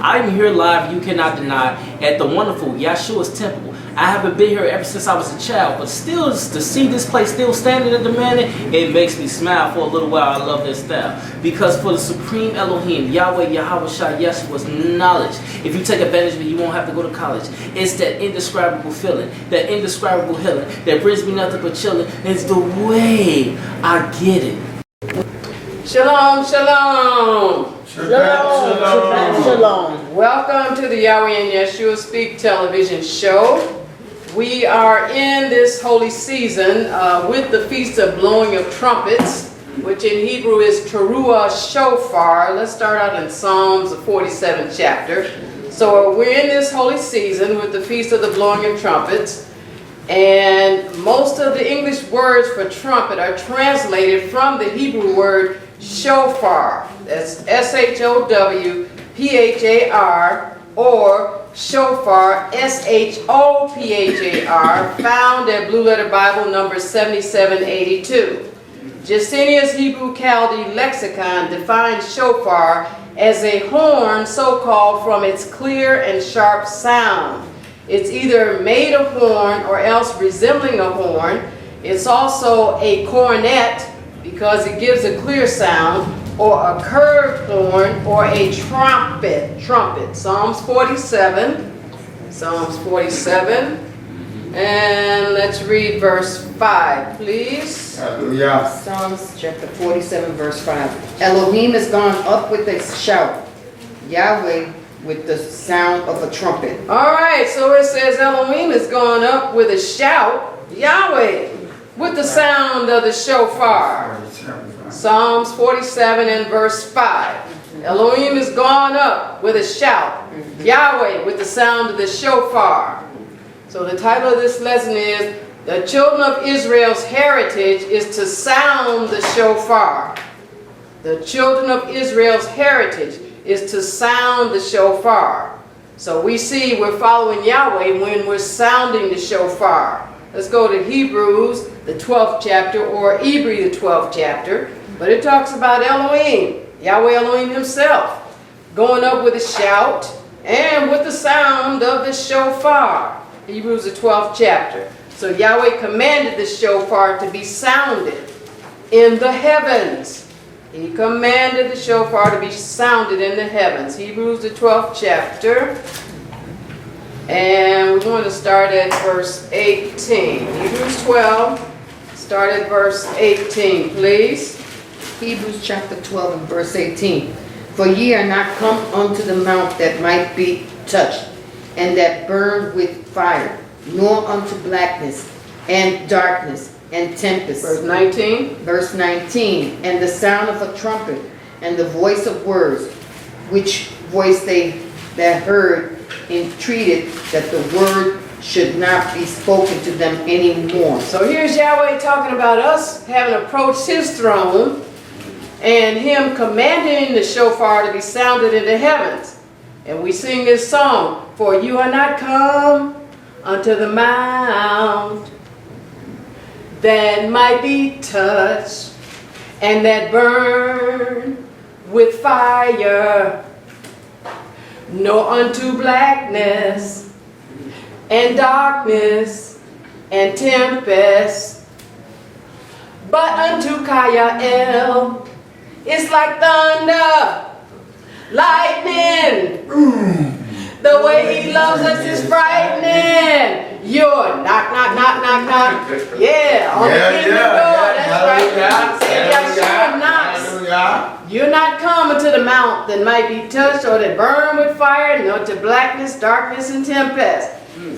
I'm here live, you cannot deny, at the wonderful Yahshua's temple. I haven't been here ever since I was a child, but still, to see this place still standing and demanding, it makes me smile for a little while. I love this style. Because for the supreme Elohim, Yahweh, Yahweh, Yeshua's knowledge, if you take advantage of it, you won't have to go to college. It's that indescribable feeling, that indescribable healing, that brings me nothing but chilling. It's the way I get it. Shalom, shalom. Shabbat, shalom. Shalom. Welcome to the Yahweh and Yeshua Speak television show. We are in this holy season with the Feast of Blowing of Trumpets, which in Hebrew is Teruah Showphar. Let's start out in Psalms, the 47th chapter. So we're in this holy season with the Feast of the Blowing of Trumpets. And most of the English words for trumpet are translated from the Hebrew word Showphar. That's S-H-O-W-P-H-A-R, or Showphar, S-H-O-P-H-A-R, found at Blue Letter Bible number 7782. Jacinia's Hebrew Chaldee lexicon defines shofar as a horn so-called from its clear and sharp sound. It's either made of horn or else resembling a horn. It's also a cornet because it gives a clear sound, or a curved horn, or a trumpet. Psalms 47. And let's read verse 5, please. Hallelujah. Psalms chapter 47, verse 5. Elohim is gone up with a shout, Yahweh with the sound of a trumpet. All right, so it says Elohim is gone up with a shout, Yahweh with the sound of the shofar. Psalms 47 and verse 5. Elohim is gone up with a shout, Yahweh with the sound of the shofar. So the title of this lesson is, the children of Israel's heritage is to sound the shofar. The children of Israel's heritage is to sound the shofar. So we see we're following Yahweh when we're sounding the shofar. Let's go to Hebrews, the 12th chapter, or Ibryi, the 12th chapter. But it talks about Elohim, Yahweh Elohim himself, going up with a shout and with the sound of the shofar. Hebrews, the 12th chapter. So Yahweh commanded the shofar to be sounded in the heavens. He commanded the shofar to be sounded in the heavens. Hebrews, the 12th chapter. And we're going to start at verse 18. Hebrews 12, start at verse 18, please. Hebrews chapter 12 and verse 18. For ye are not come unto the mount that might be touched, and that burned with fire, nor unto blackness, and darkness, and tempest. Verse 19. Verse 19. And the sound of a trumpet, and the voice of words, which voice they that heard entreated that the word should not be spoken to them anymore. So here's Yahweh talking about us having approached his throne and him commanding the shofar to be sounded in the heavens. And we sing this song, for you are not come unto the mount that might be touched and that burn with fire, nor unto blackness and darkness and tempest, but unto Kayael. It's like thunder, lightning. The way he loves us is frightening. You're knock, knock, knock, knock, knock. Yeah, on the kingdom door. That's right. Yahshua knocks. You're not coming to the mount that might be touched or that burn with fire, nor to blackness, darkness, and tempest.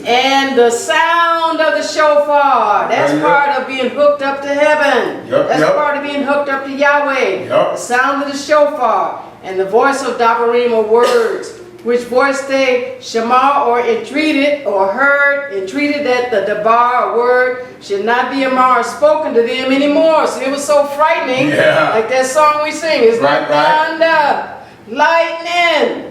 And the sound of the shofar, that's part of being hooked up to heaven. That's part of being hooked up to Yahweh. The sound of the shofar and the voice of Dabarim, or words, which voice they shema, or entreated, or heard, entreated that the dabar, or word, should not be amar spoken to them anymore. So it was so frightening, like that song we sing. It's like thunder, lightning.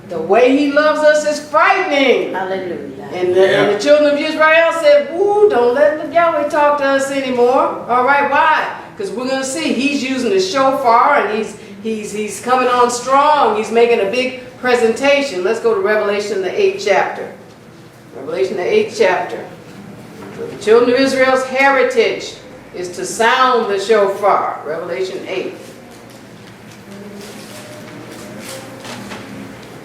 The way he loves us is frightening. Hallelujah. And the children of Israel said, woo, don't let Yahweh talk to us anymore. All right, why? Because we're going to see he's using the shofar, and he's coming on strong. He's making a big presentation. Let's go to Revelation, the 8th chapter. Revelation, the 8th chapter. The children of Israel's heritage is to sound the shofar. Revelation 8.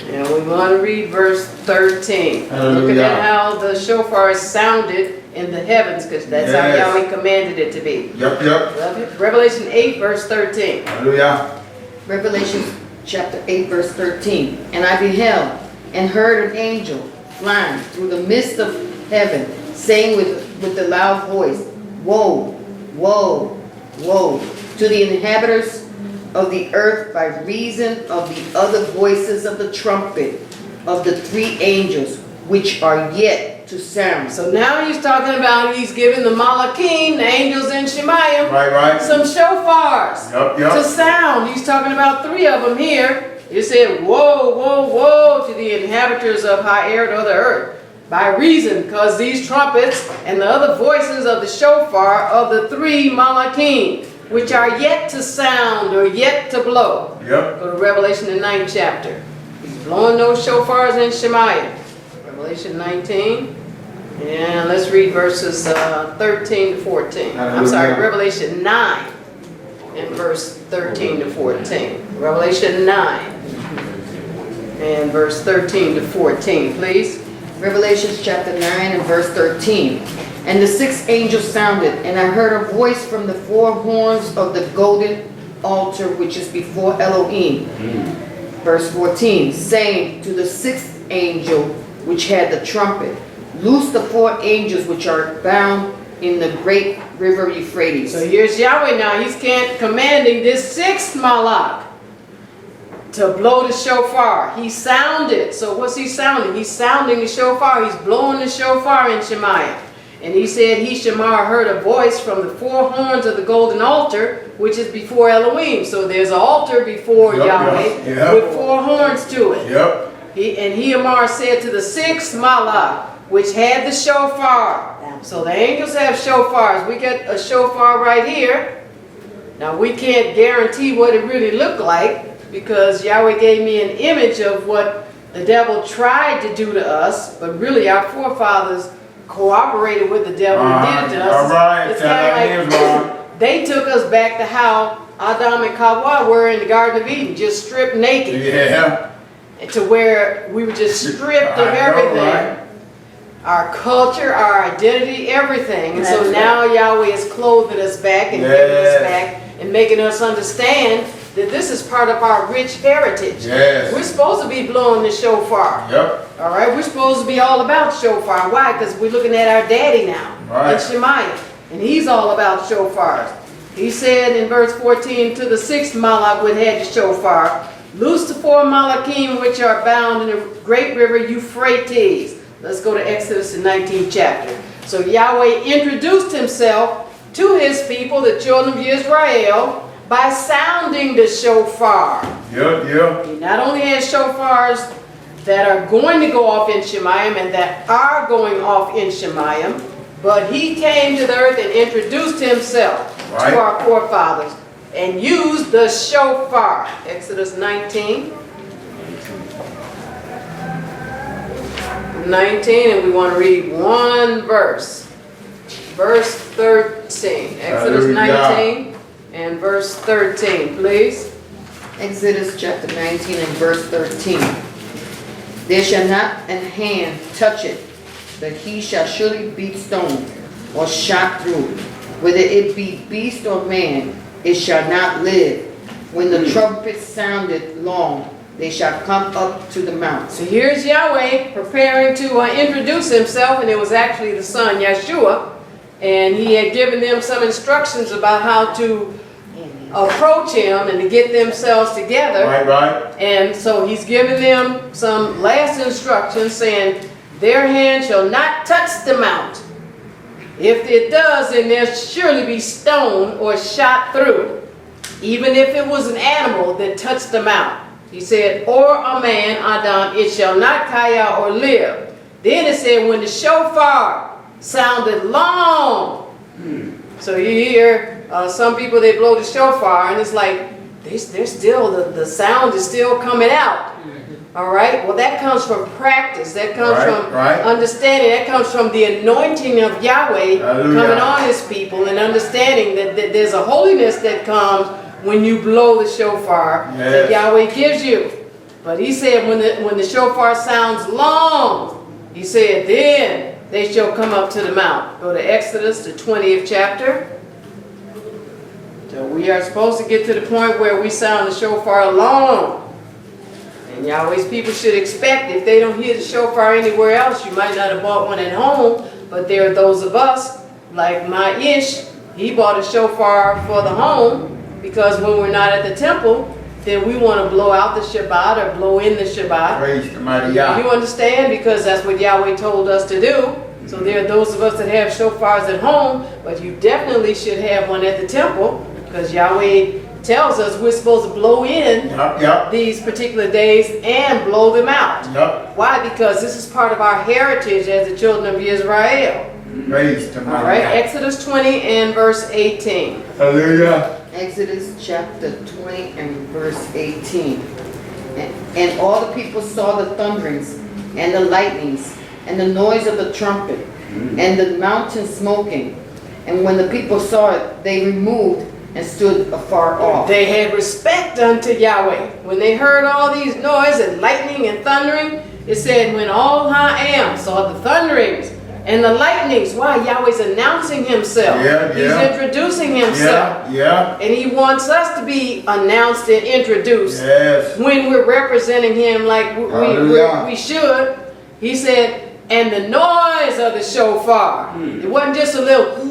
And we want to read verse 13. Looking at how the shofar is sounded in the heavens, because that's how Yahweh commanded it to be. Yep. Revelation 8, verse 13. Hallelujah. Revelation chapter 8, verse 13. And I beheld and heard an angel flying through the midst of heaven, saying with a loud voice, Woe, woe, woe to the inhabitants of the earth by reason of the other voices of the trumpet of the 3 angels which are yet to sound. So now he's talking about, he's giving the Malachim, the angels in Shemayim, some shofars to sound. He's talking about 3 of them here. He said, woe, woe, woe to the inhabitants of high air of the earth. By reason, because these trumpets and the other voices of the shofar of the 3 Malachim, which are yet to sound or yet to blow. Go to Revelation, the 9th chapter. He's blowing those shofars in Shemayim. Revelation 19. And let's read verses 13 to 14. I'm sorry, Revelation 9 and verse 13 to 14. Revelation 9 and verse 13 to 14, please. Revelation chapter 9 and verse 13. And the 6th angel sounded, and I heard a voice from the 4 horns of the golden altar which is before Elohim. Verse 14, saying to the 6th angel which had the trumpet, Loose the 4 angels which are bound in the great river Euphrates. So here's Yahweh now. He's commanding this 6th Malach to blow the shofar. He sounded. So what's he sounding? He's sounding the shofar. He's blowing the shofar in Shemayim. And he said, Iyshshah heard a voice from the 4 horns of the golden altar, which is before Elohim. So there's an altar before Yahweh with 4 horns to it. And Iyshshah said to the 6th Malach, which had the shofar. So the angels have shofars. We get a shofar right here. Now we can't guarantee what it really looked like, because Yahweh gave me an image of what the devil tried to do to us, but really our forefathers cooperated with the devil and did it to us. It's kind of like they took us back to how Adam and Chava were in the Garden of Eden, just stripped naked. To where we were just stripped of everything. Our culture, our identity, everything. And so now Yahweh is clothing us back and giving us back and making us understand that this is part of our rich heritage. We're supposed to be blowing the shofar. All right, we're supposed to be all about shofar. Why? Because we're looking at our daddy now in Shemayim, and he's all about shofars. He said in verse 14, to the 6th Malach which had the shofar, Loose the 4 Malachim which are bound in the great river Euphrates. Let's go to Exodus, the 19th chapter. So Yahweh introduced himself to his people, the children of Yisrael, by sounding the shofar. He not only has shofars that are going to go off in Shemayim and that are going off in Shemayim, but he came to the earth and introduced himself to our forefathers and used the shofar. Exodus 19. 19, and we want to read one verse. Verse 13. Exodus 19 and verse 13, please. Exodus chapter 19 and verse 13. There shall not an hand touch it, but he shall surely be stoned or shot through. Whether it be beast or man, it shall not live. When the trumpet sounded long, they shall come up to the mount. So here's Yahweh preparing to introduce himself, and it was actually the son Yahshua, and he had given them some instructions about how to approach him and to get themselves together. And so he's giving them some last instructions saying, their hand shall not touch the mount. If it does, then they'll surely be stoned or shot through, even if it was an animal that touched the mount. He said, or a man, Adam, it shall not kaya or live. Then it said, when the shofar sounded long. So you hear some people, they blow the shofar, and it's like they're still, the sound is still coming out. All right, well that comes from practice, that comes from understanding, that comes from the anointing of Yahweh coming on his people, and understanding that there's a holiness that comes when you blow the shofar that Yahweh gives you. But he said when the shofar sounds long, he said then they shall come up to the mount. Go to Exodus, the 20th chapter. So we are supposed to get to the point where we sound the shofar long. And Yahweh's people should expect, if they don't hear the shofar anywhere else, you might not have bought one at home, but there are those of us, like my Iysh, he bought a shofar for the home, because when we're not at the temple, then we want to blow out the Shabbat or blow in the Shabbat. Praise the mighty Yah. You understand? Because that's what Yahweh told us to do. So there are those of us that have shofars at home, but you definitely should have one at the temple, because Yahweh tells us we're supposed to blow in these particular days and blow them out. Why? Because this is part of our heritage as the children of Yisrael. Praise the mighty All right, Yah. Exodus 20 and verse 18. Hallelujah. Exodus chapter 20 and verse 18. And all the people saw the thunderings and the lightnings and the noise of the trumpet and the mountain smoking. And when the people saw it, they removed and stood afar off. They had respect unto Yahweh. When they heard all these noise and lightning and thundering, it said, when all Ha-Am saw the thunderings and the lightnings, why? Yahweh's announcing himself. He's introducing himself. And he wants us to be announced and introduced when we're representing him like we should. He said, and the noise of the shofar. It wasn't just a little,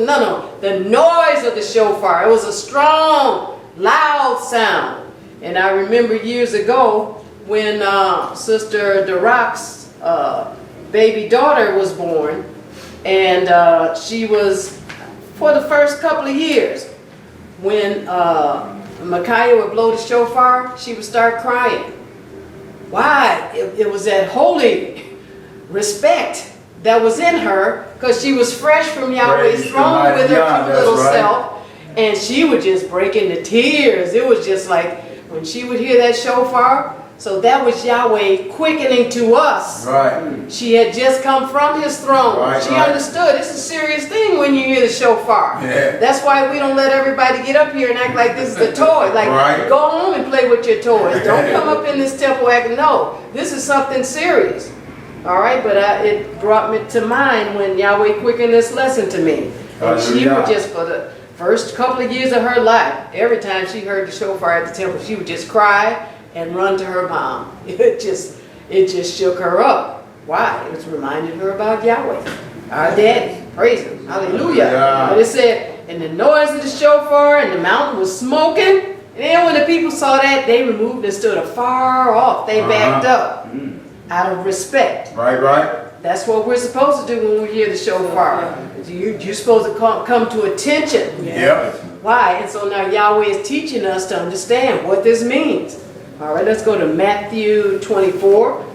no, the noise of the shofar. It was a strong, loud sound. And I remember years ago when Sister Darak's baby daughter was born, and she was, for the first couple of years, when Micaiah would blow the shofar, she would start crying. Why? It was that holy respect that was in her, because she was fresh from Yahweh's throne with her cute little self, and she would just break into tears. It was just like when she would hear that shofar. So that was Yahweh quickening to us. She had just come from his throne. She understood it's a serious thing when you hear the shofar. That's why we don't let everybody get up here and act like this is a toy. Like, go home and play with your toys. Don't come up in this temple acting, no. This is something serious. All right, but it brought me to mind when Yahweh quickened this lesson to me. And she would just, for the first couple of years of her life, every time she heard the shofar at the temple, she would just cry and run to her mom. It just shook her up. Why? It was reminding her about Yahweh, our daddy. Praise him. Hallelujah. But it said, and the noise of the shofar and the mountain was smoking. And then when the people saw that, they removed and stood afar off. They backed up out of respect. That's what we're supposed to do when we hear the shofar. You're supposed to come to attention. Why? And so now Yahweh is teaching us to understand what this means. All right, let's go to Matthew 24.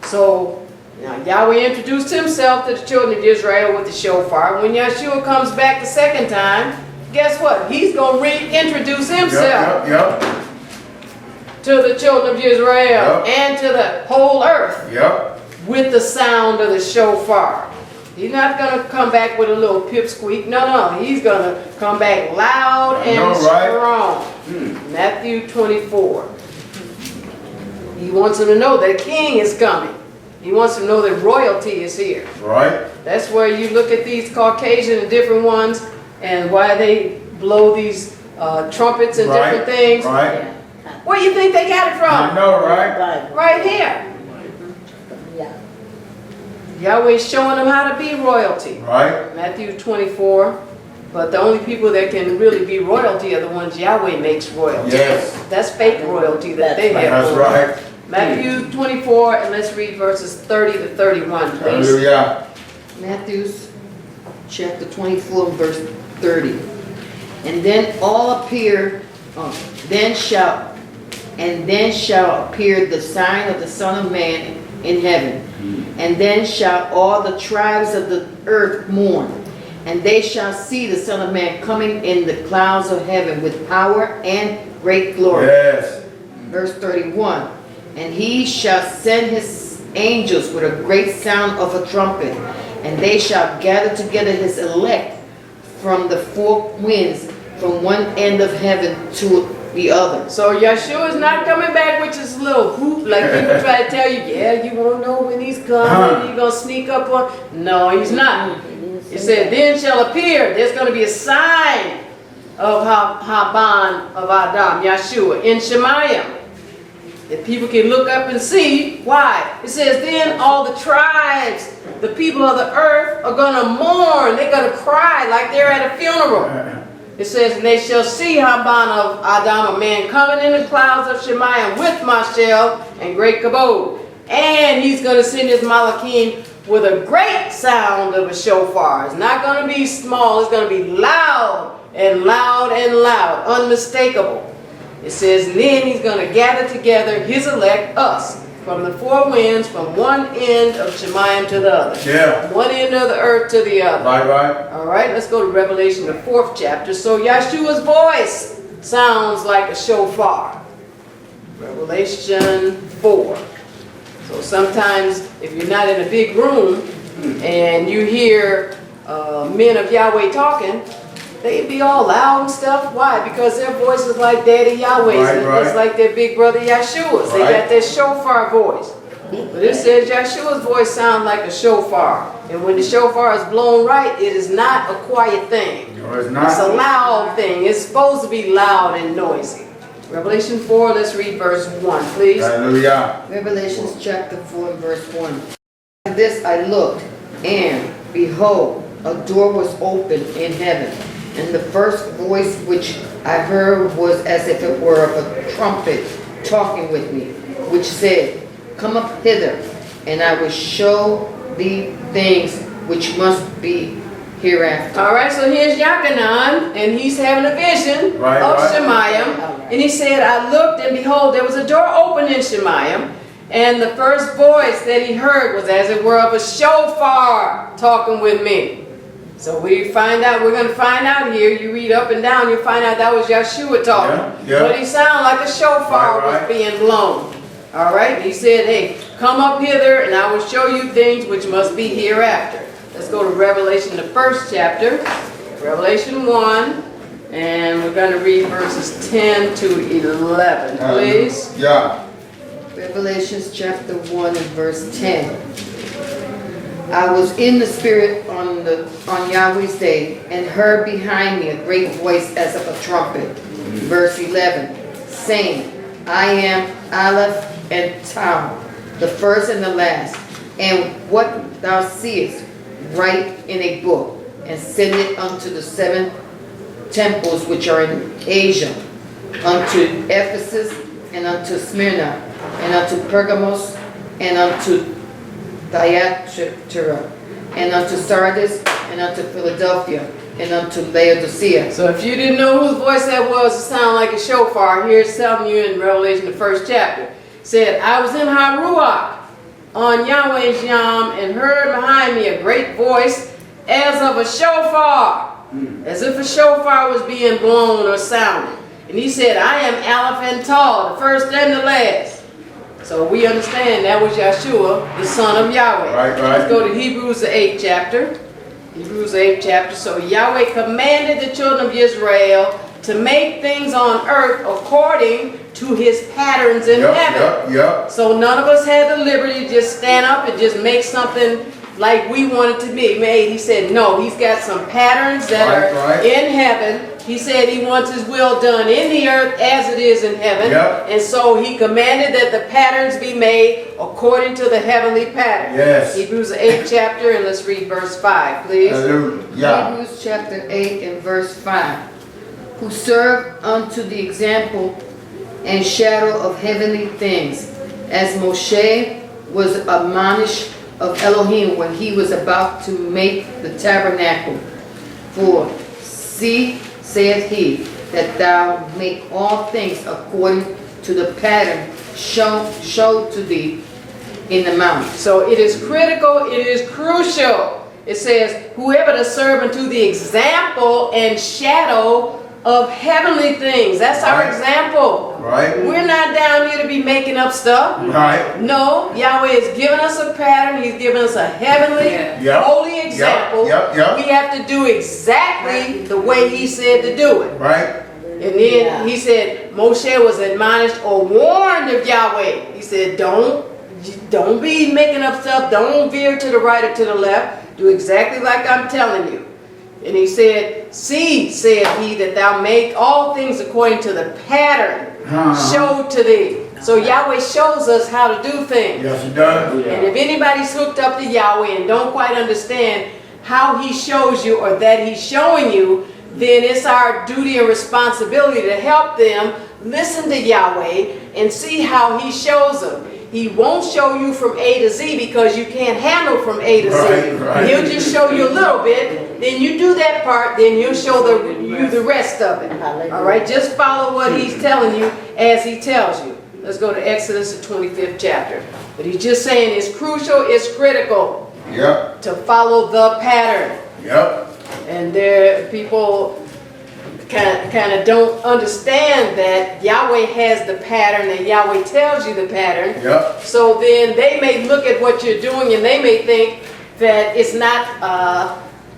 So now Yahweh introduced himself to the children of Israel with the shofar. When Yahshua comes back the second time, guess what? He's going to reintroduce himself to the children of Israel and to the whole earth with the sound of the shofar. He's not going to come back with a little pipsqueak. No. He's going to come back loud and strong. Matthew 24. He wants them to know that a king is coming. He wants them to know that royalty is here. That's where you look at these Caucasian and different ones and why they blow these trumpets and different things. Where do you think they got it from? I know, right? Right here. Yahweh's showing them how to be royalty. Matthew 24. But the only people that can really be royalty are the ones Yahweh makes royalty. That's fake royalty that they have. That's Matthew 24, and let's read verses 30 to 31, please. Hallelujah. Matthew chapter 24, verse 30. And then all appear, then shall appear the sign of the Son of Man in heaven. And then shall all the tribes of the earth mourn. And they shall see the Son of Man coming in the clouds of heaven with power and great glory. Yes. Verse 31, and he shall send his angels with a great sound of a trumpet, and they shall gather together his elect from the four winds, from one end of heaven to the other. So Yahshua is not coming back with his little hoop like people try to tell you, yeah, you won't know when he's coming, you're going to sneak up on. No, he's not. It said, then shall appear, there's going to be a sign of Haban of Adam, Yahshua, in Shemayim. That people can look up and see. Why? It says, then all the tribes, the people of the earth are going to mourn. They're going to cry like they're at a funeral. It says, and they shall see Haban of Adam, a man coming in the clouds of Shemayim with Mashel and great kabod. And he's going to send his Malachim with a great sound of a shofar. It's not going to be small. It's going to be loud and loud and loud, unmistakable. It says, and then he's going to gather together his elect, us, from the four winds, from one end of Shemayim to the other. Yeah. One end of the earth to the other. Right. All right, let's go to Revelation, the 4th chapter. So Yahshua's voice sounds like a shofar. Revelation 4. So sometimes if you're not in a big room and you hear men of Yahweh talking, they'd be all loud and stuff. Why? Because their voice is like Daddy Yahweh's. Right. It's like their big brother Yahshua's. They got their shofar voice. But it says Yahshua's voice sounds like a shofar. And when the shofar is blown right, it is not a quiet thing. No, it's not. It's a loud thing. It's supposed to be loud and noisy. Revelation 4, let's read verse 1, please. Hallelujah. Revelation chapter 4 and verse 1. After this I looked, and behold, a door was opened in heaven. And the first voice which I heard was as if it were of a trumpet talking with me, which said, come up hither, and I will show thee things which must be hereafter. All right, so here's Yachanan, and he's having a vision of Shemayim. And he said, I looked, and behold, there was a door open in Shemayim. And the first voice that he heard was as it were of a shofar talking with me. So we're going to find out here, you read up and down, you'll find out that was Yahshua talking. Yeah. But he sounded like a shofar was being blown. All right, he said, hey, come up hither, and I will show you things which must be hereafter. Let's go to Revelation, the 1st chapter, Revelation 1, and we're going to read verses 10 to 11, please. Yeah. Revelation chapter 1 and verse 10. I was in the spirit on Yahweh's day, and heard behind me a great voice as of a trumpet. Verse 11, saying, I am Aleph and Tau, the first and the last. And what thou seest, write in a book, and send it unto the 7 temples which are in Asia, unto Ephesus, and unto Smyrna, and unto Pergamos, and unto Thyatira, and unto Sardis, and unto Philadelphia, and unto Laodicea. So if you didn't know whose voice that was, it sounded like a shofar. Here's telling you in Revelation, the 1st chapter. It said, I was in Haruach on Yahweh's Yowm, and heard behind me a great voice as of a shofar, as if a shofar was being blown or sounded. And he said, I am Aleph and Tau, the first and the last. So we understand that was Yahshua, the son of Yahweh. Right. Let's go to Hebrews, the 8th chapter. Hebrews, the 8th chapter. So Yahweh commanded the children of Israel to make things on earth according to his patterns in heaven. So none of us had the liberty to just stand up and just make something like we want it to be made. He said, no, he's got some patterns that are in heaven. He said he wants his will done in the earth as it is in heaven. And so he commanded that the patterns be made according to the heavenly pattern. Hebrews, the 8th chapter, and let's read verse 5, please. Hebrews chapter 8 and verse 5. Who serve unto the example and shadow of heavenly things, as Moshe was admonished of Elohim when he was about to make the tabernacle. For see, saith he, that thou make all things according to the pattern showed to thee in the mount. So it is critical, it is crucial. It says, whoever to serve unto the example and shadow of heavenly things. That's our Right. example. Right. We're not down here to be making up stuff. Right. No, Yahweh has given us a pattern. He's given us a heavenly, Yep. holy example. Yep. We have to do exactly the way he said to do it. Right. And then he said, Moshe was admonished or warned of Yahweh. He said, don't be making up stuff. Don't veer to the right or to the left. Do exactly like I'm telling you. And he said, see, said he, that thou make all things according to the pattern showed to thee. So Yahweh shows us how to do things. Yes, he does. And if anybody's hooked up to Yahweh and don't quite understand how he shows you or that he's showing you, then it's our duty and responsibility to help them listen to Yahweh and see how he shows them. He won't show you from A to Z because you can't handle from A to Z. Right. He'll just show you a little bit. Then you do that part, then he'll show you the rest of it. All right, just follow what he's telling you as he tells you. Let's go to Exodus, the 25th chapter. But he's just saying it's crucial, it's critical Yep. to follow the pattern. Yep. And there, people kind of don't understand that Yahweh has the pattern and Yahweh tells you the pattern. Yep. So then they may look at what you're doing and they may think that it's not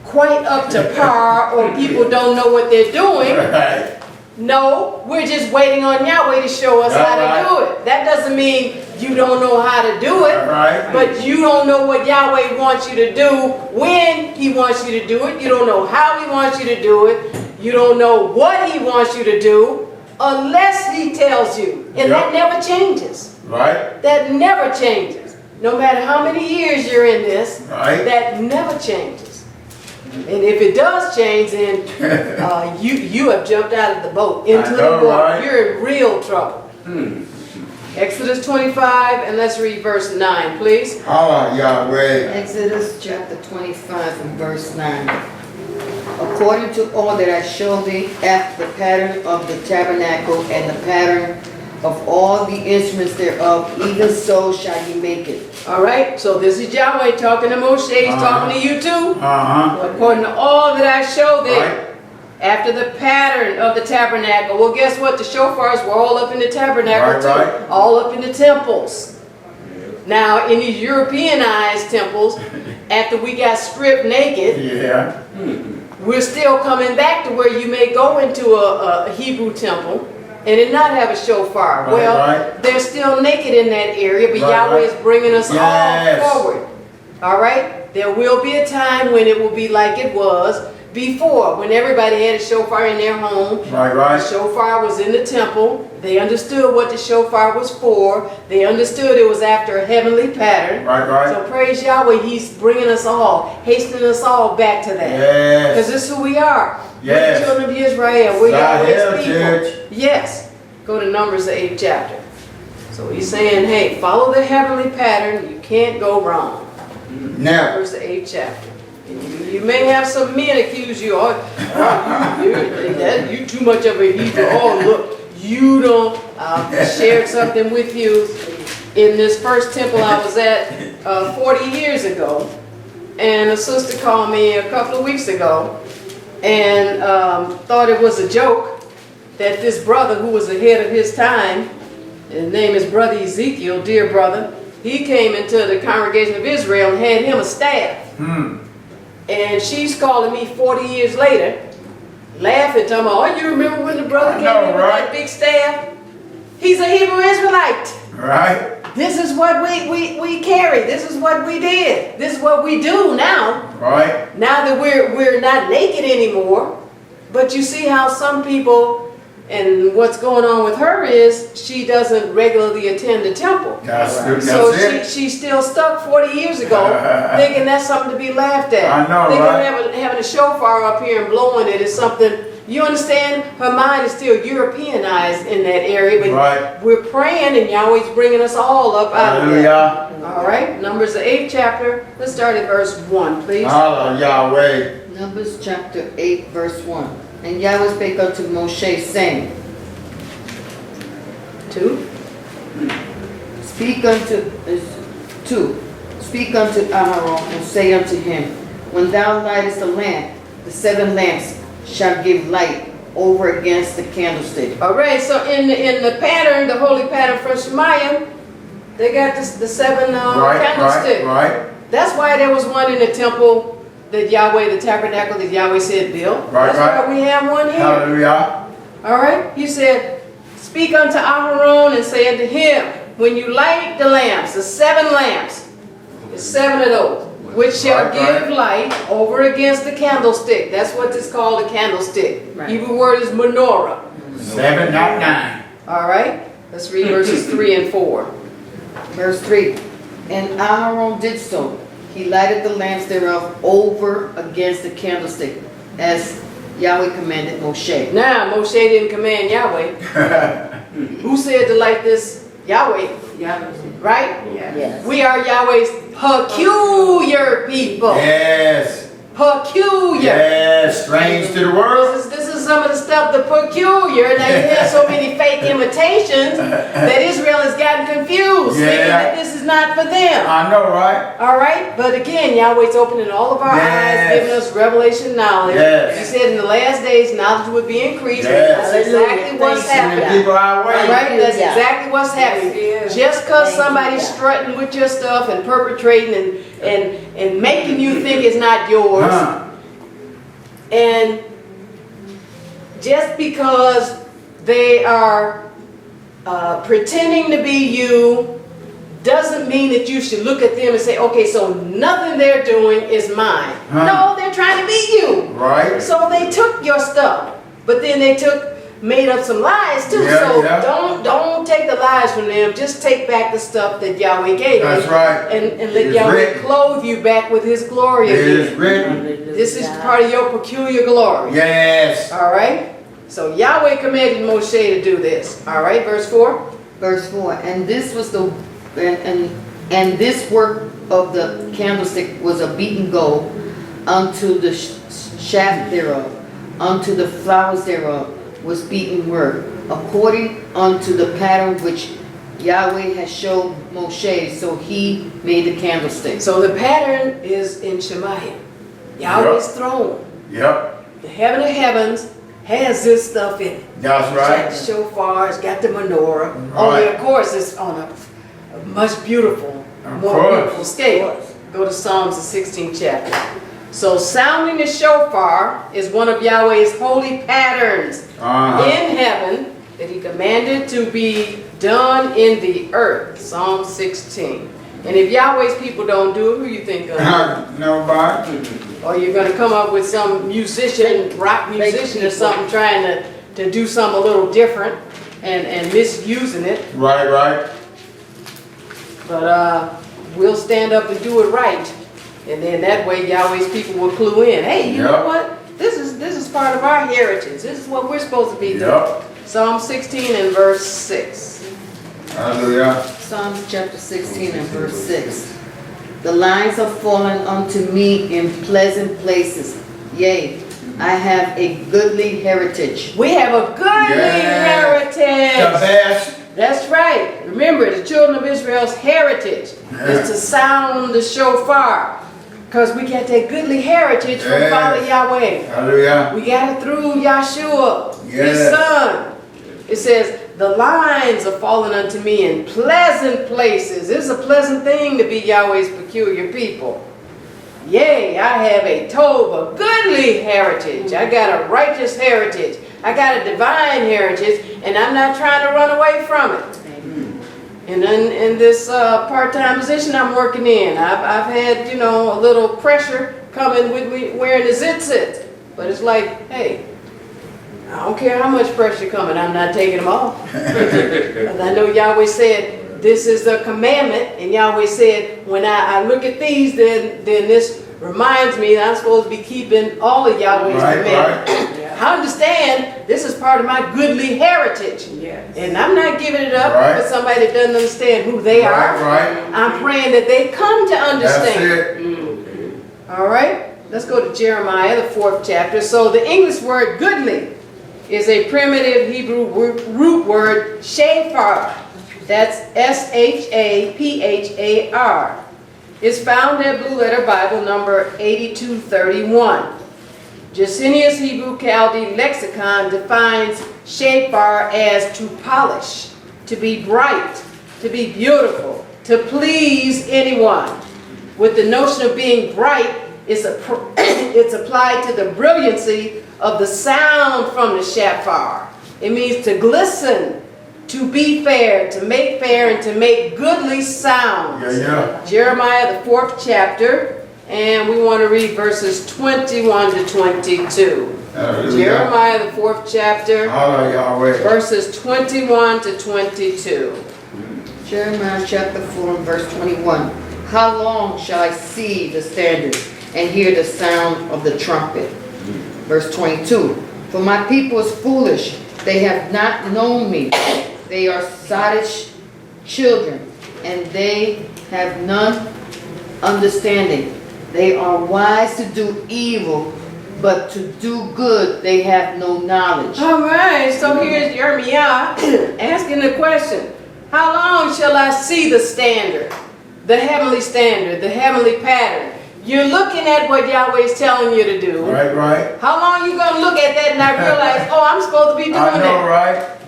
quite up to par or people don't know what they're doing. Right. No, we're just waiting on Yahweh to show us how to do it. That doesn't mean you don't know how to do it. Right. But you don't know what Yahweh wants you to do when he wants you to do it. You don't know how he wants you to do it. You don't know what he wants you to do unless he tells you. And that never changes. Right. That never changes. No matter how many years you're in this, Right. that never changes. And if it does change, then you have jumped out of the boat into the water. Right. You're in real trouble. Exodus 25, and let's read verse 9, please. Allah, Yahweh. Exodus chapter 25 and verse 9. According to all that I show thee, after the pattern of the tabernacle and the pattern of all the instruments thereof, even so shall ye make it. All right, so this is Yahweh talking to Moshe. He's talking to you too. According to all that I show thee, Right. after the pattern of the tabernacle. Well, guess what? The shofars were all up in the tabernacle too. Right. All up in the temples. Now, in these Europeanized temples, after we got stripped naked, Yeah. we're still coming back to where you may go into a Hebrew temple and it not have a shofar. Right, Well, right. they're still naked in that area, but Right, Yahweh right. is bringing us Yes. all forward. All right? There will be a time when it will be like it was before, when everybody had a shofar in their home. Right, The right. shofar was in the temple. They understood what the shofar was for. They understood it was after a heavenly pattern. Right, right. So praise Yahweh, he's bringing us all, hastening us all back to that. Because Yes. this is who we are. Yes. We're the children of Israel. We're Thy Yahweh's heritage. people. Yes. Go to Numbers, the 8th chapter. So he's saying, hey, follow the heavenly pattern. You can't go wrong. Now. Numbers, the 8th chapter. And you may have some men accuse you, you too much of a Hebrew. Oh, look, you don't. I shared something with you in this first temple I was at 40 years ago. And a sister called me a couple of weeks ago and thought it was a joke that this brother who was ahead of his time, his name is Brother Ezekiel, dear brother, he came into the congregation of Israel and had him a staff. And she's calling me 40 years later, laughing, talking about, oh, you remember when the brother came in with that big staff? He's a Hebrew Israelite. Right. This is what we carry. This is what we did. This is what we do now. Right. Now that we're not naked anymore. But you see how some people, and what's going on with her is she doesn't regularly attend the temple. That's So it. she's still stuck 40 years ago, thinking that's something to be laughed at. I know, thinking right? having a shofar up here and blowing it is something. You understand? Her mind is still Europeanized in that area, but Right. we're praying and Yahweh's bringing us all up out of that. Hallelujah. All right, Numbers the 8th chapter. Let's start at verse 1, please. Allah, Yahweh. Numbers chapter 8 verse 1. And Yahweh spake unto Moshe, saying, 2. Speak unto Aaron, and say unto him, when thou lightest a lamp, the 7 lamps shall give light, over against the candlestick. All right, so in the pattern, the holy pattern from Shemayim, they got the seven candlesticks. Right. That's why there was one in the temple that Yahweh, the tabernacle that Yahweh said built. That's why we have one here. Hallelujah. All right, he said, speak unto Aharon and say unto him, when you light the lamps, the 7 lamps, there's 7 of those, which shall give light over against the candlestick. That's what it's called, a candlestick. Right. Hebrew word is menorah. 7, not 9. All right, let's read verses 3 and 4. Verse 3. And Aharon did so. He lighted the lamps thereof over against the candlestick, as Yahweh commanded Moshe. Now, Moshe didn't command Yahweh. Who said to light this? Yahweh. Right? Yes. We are Yahweh's peculiar people. Yes. Peculiar. Yes. Strange to the world. This is some of the stuff, the peculiar. Now you have so many fake imitations that Israel has gotten confused, thinking that this is not for them. I know, right? All right, but again, Yahweh's opening all of our eyes, giving us revelation knowledge. Yes. He said in the last days, knowledge would be increased. Yes. That's exactly what's happening. People our way. All right, that's exactly what's happening. Just because somebody's strutting with your stuff and perpetrating and making you think it's not yours, and just because they are pretending to be you doesn't mean that you should look at them and say, okay, so nothing they're doing is mine. No, they're trying to be you. Right. So they took your stuff, but then they made up some lies too. Don't take the lies from them. Just take back the stuff that Yahweh gave you. That's right. And let Yahweh clothe you back with His glory It again. is written. This is part of your peculiar glory. Yes. All right. So Yahweh commanded Moshe to do this. All right. Verse 4. Verse 4. And this was the and this work of the candlestick was a beaten gold unto the shaft thereof, unto the flowers thereof was beaten work, according unto the pattern which Yahweh has showed Moshe, so he made the candlestick. So the pattern is in Shemayim, Yahweh's throne. Yep. The heaven of heavens has this stuff in it. That's right. It's got the shofar, it's got the menorah. Right. Only, of course, it's on a much beautiful, more beautiful scale. Go to Psalms, the 16th chapter. So sounding the shofar is one of Yahweh's holy patterns in heaven that He commanded to be done in the earth. Psalm 16. And if Yahweh's people don't do it, who you think gonna do it? Nobody. Or you're going to come up with some musician, rock musician or something trying to do something a little different and misusing it. Right. But we'll stand up and do it right. And then that way Yahweh's people will clue in. Hey, you know what? This is part of our heritage. This is what we're supposed to be doing. Psalm 16 and verse 6. Hallelujah. Psalms chapter 16 and verse 6. The lines are fallen unto me in pleasant places. Yea, I have a goodly heritage. We have a goodly heritage. The best. That's right. Remember, the children of Israel's heritage is to sound the shofar. Because we got that goodly heritage from Father Yahweh. Hallelujah. We got it through Yahshua, His Son. It says, the lines are fallen unto me in pleasant places. It's a pleasant thing to be Yahweh's peculiar people. Yea, I have a tov, a goodly heritage. I got a righteous heritage. I got a divine heritage, and I'm not trying to run away from it. And in this part-time position I'm working in, I've had, a little pressure coming with me wearing the tzitzit. But it's like, hey, I don't care how much pressure coming, I'm not taking them off. And I know Yahweh said, this is the commandment. And Yahweh said, when I look at these, then this reminds me that I'm supposed to be keeping all of Yahweh's commandments. I understand this is part of my goodly heritage. And I'm not giving it up for somebody that doesn't understand who they are. I'm praying that they come to understand. All right, let's go to Jeremiah, the 4th chapter. So the English word goodly is a primitive Hebrew root word, Showphar. That's S-H-A-P-H-A-R. It's found in Blue Letter Bible number 8231. Jacinius Hebrew Chaldee Lexicon defines Showphar as to polish, to be bright, to be beautiful, to please anyone. With the notion of being bright, it's applied to the brilliancy of the sound from the Showphar. It means to glisten, to be fair, to make fair, and to make goodly sounds. Jeremiah, the 4th chapter, and we want to read verses 21 to 22. Jeremiah, the 4th chapter, verses 21 to 22. Jeremiah chapter 4 and verse 21. How long shall I see the standard and hear the sound of the trumpet? Verse 22. For my people is foolish, they have not known me. They are sottish children, and they have none understanding. They are wise to do evil, but to do good they have no knowledge. All right, so here's Jeremiah asking the question. How long shall I see the standard, the heavenly pattern? You're looking at what Yahweh is telling you to do. Right. How long are you going to look at that and not realize, oh, I'm supposed to be doing I know, that? right?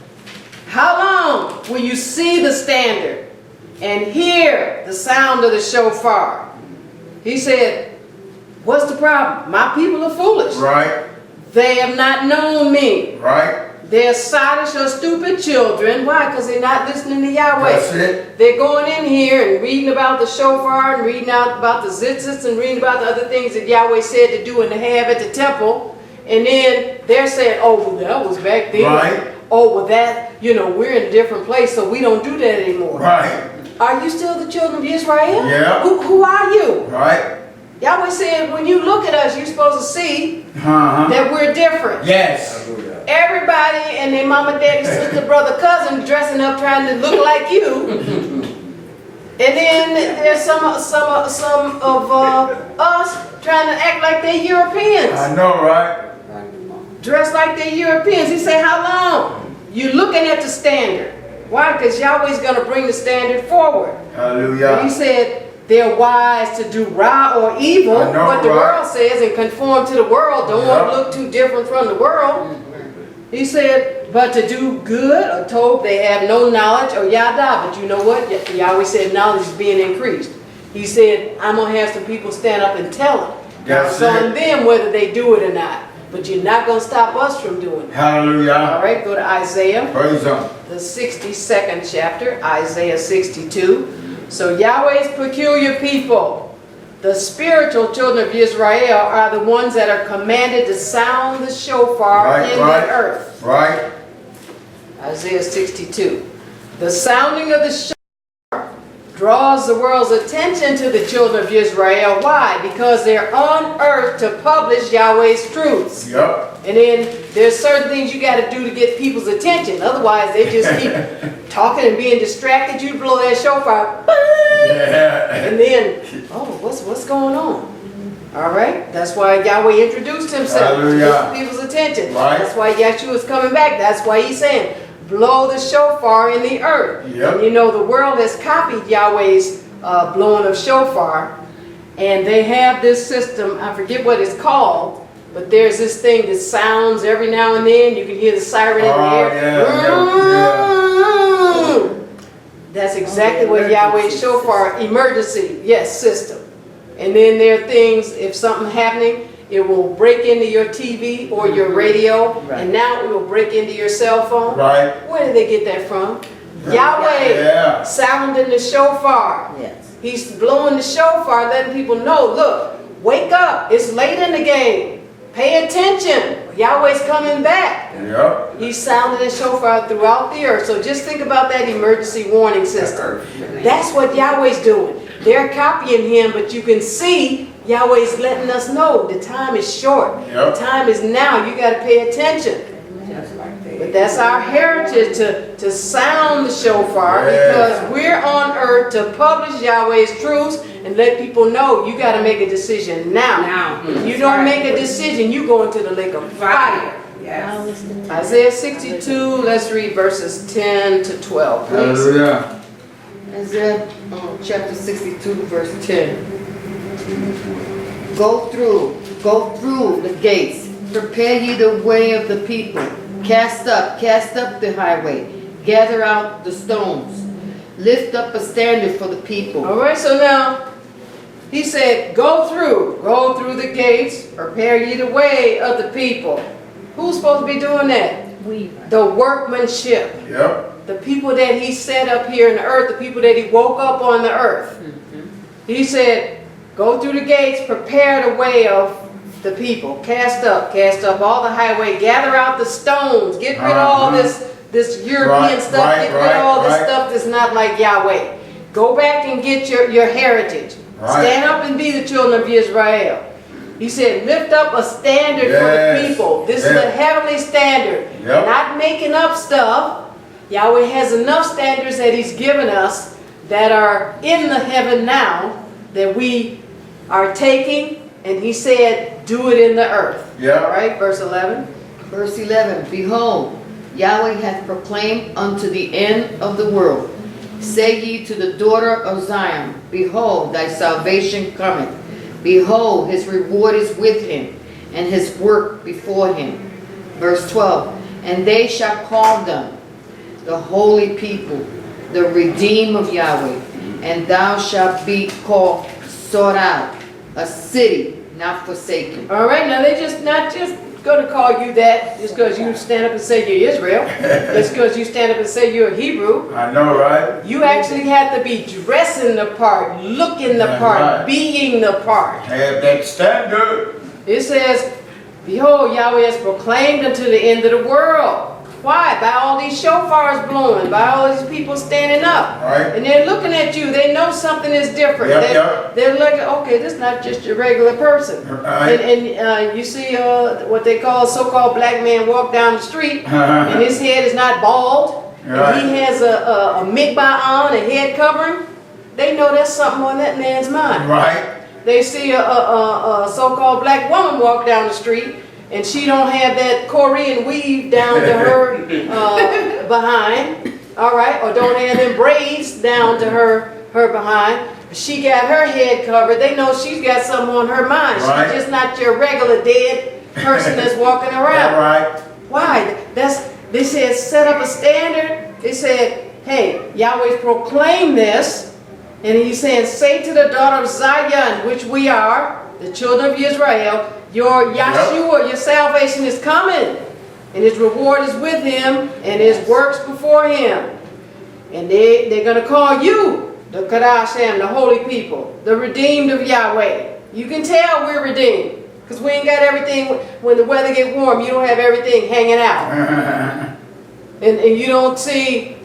How long will you see the standard and hear the sound of the shofar? He said, what's the problem? My people are foolish. Right. They have not known me. Right. They're sottish or stupid children. Why? Because they're not listening to Yahweh. That's it. They're going in here and reading about the shofar and reading out about the tzitzits and reading about the other things that Yahweh said to do and to have at the temple. And then they're saying, oh, well, that was back then. Right. Oh, well, that, we're in a different place, so we don't do that anymore. Right. Are you still the children of Israel? Yeah. Who are you? Right. Yahweh said, when you look at us, you're supposed to see that we're different. Yes. Everybody and their mama, daddy, sister, brother, cousin dressing up trying to look like you. And then there's some of us trying to act like they're Europeans. I know, right? Dressed like they're Europeans. He said, how long? You're looking at the standard. Why? Because Yahweh's going to bring the standard forward. Hallelujah. And he said, they're wise to do right or evil, what the world says, and conform to the world. Don't want to look too different from the world. He said, but to do good or told they have no knowledge or yada. But you know what? Yahweh said knowledge is being increased. He said, I'm going to have some people stand up and tell them. It's on them whether they do it or not. But you're not going to stop us from doing it. Hallelujah. All right, go to Isaiah. Praise Him. The 62nd chapter, Isaiah 62. So Yahweh's peculiar people, the spiritual children of Israel, are the ones that are commanded to sound the shofar in the earth. Right. Isaiah 62. The sounding of the shofar draws the world's attention to the children of Israel. Why? Because they're on earth to publish Yahweh's truths. Yep. And then there's certain things you got to do to get people's attention. Otherwise, they just keep talking and being distracted. You blow that shofar. Yeah. And then, oh, what's going on? All right. That's why Yahweh introduced himself to get people's attention. Right. That's why Yahshua is coming back. That's why he's saying, blow the shofar in the earth. Yep. And the world has copied Yahweh's blowing of shofar. And they have this system, I forget what it's called, but there's this thing that sounds every now and then. You can hear the siren in the air. Yeah. That's exactly what Yahweh's shofar emergency, system. And then there are things, if something happening, it will break into your TV or your radio, and now it will break into your cell phone. Right. Where did they get that from? Yahweh sounding the shofar. Yes. He's blowing the shofar, letting people know, look, wake up. It's late in the game. Pay attention. Yahweh's coming back. Yep. He's sounding his shofar throughout the earth. So just think about that emergency warning system. That's what Yahweh's doing. They're copying him, but you can see Yahweh's letting us know the time is short. Yep. The time is now. You got to pay attention. But that's our heritage to sound the shofar because we're on earth to publish Yahweh's truths and let people know you got to make a decision now. If you don't make a decision, you go into the lake of fire. Yes. Isaiah 62, let's read verses 10 to 12, please. Hallelujah. Isaiah chapter 62, verse 10. Go through the gates Prepare ye the way of the people. Cast up the highway. Gather out the stones. Lift up a standard for the people. All right, so now, he said, go through the gates, prepare ye the way of the people. Who's supposed to be doing that? We. The workmanship. Yep. The people that he set up here in the earth, the people that he woke up on the earth. He said, go through the gates, prepare the way of the people. Cast up all the highway, gather out the stones, get rid of all this European stuff, get rid of all this stuff that's not like Yahweh. Go back and get your heritage. Stand up and be the children of Israel. He said, lift up a standard for the people. This is a heavenly standard. Not making up stuff. Yahweh has enough standards that he's given us that are in the heaven now that we are taking, and he said, do it in the earth. All right, verse 11. Verse 11. Behold, Yahweh hath proclaimed unto the end of the world. Say ye to the daughter of Zion, behold, thy salvation cometh. Behold, his reward is with him, and his work before him. Verse 12. And they shall call them the holy people, the redeemed of Yahweh. And thou shalt be called sought out, a city not forsaken. All right, now they not just going to call you that just because you stand up and say you're Israel. Just because you stand up and say you're a Hebrew. I know, right? You actually have to be dressing the part, looking the part, being the part. Have that standard. It says, behold, Yahweh has proclaimed unto the end of the world. Why? By all these shofars blowing, by all these people standing up. And they're looking at you. They know something is different. They're looking, okay, this is not just your regular person. And you see what they call so-called black man walk down the street, and his head is not bald, and he has a mikvah on, a head covering. They know there's something on that man's mind. They see a so-called black woman walk down the street, and she don't have that Korean weave down to her behind, all right, or don't have them braids down to her behind. She got her head covered. They know she's got something on her mind. She's just not your regular dead person that's walking around. Why? They said set up a standard. They said, hey, Yahweh's proclaimed this, and he's saying, say to the daughter of Zion, which we are, the children of Israel, your Yahshua, your salvation is coming, and his reward is with him, and his works before him. And they're going to call you the Kadashim, the holy people, the redeemed of Yahweh. You can tell we're redeemed, because we ain't got everything. When the weather get warm, you don't have everything hanging out. And you don't see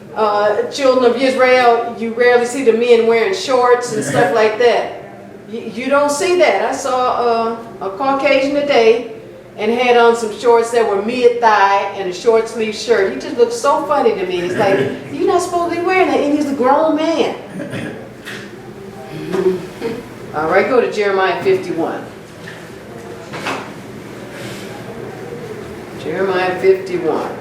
children of Israel, you rarely see the men wearing shorts and stuff like that. You don't see that. I saw a Caucasian today and had on some shorts that were mid-thigh and a short sleeve shirt. He just looked so funny to me. It's like, you're not supposed to be wearing that, and he's a grown man. All right, go to Jeremiah 51. Jeremiah 51.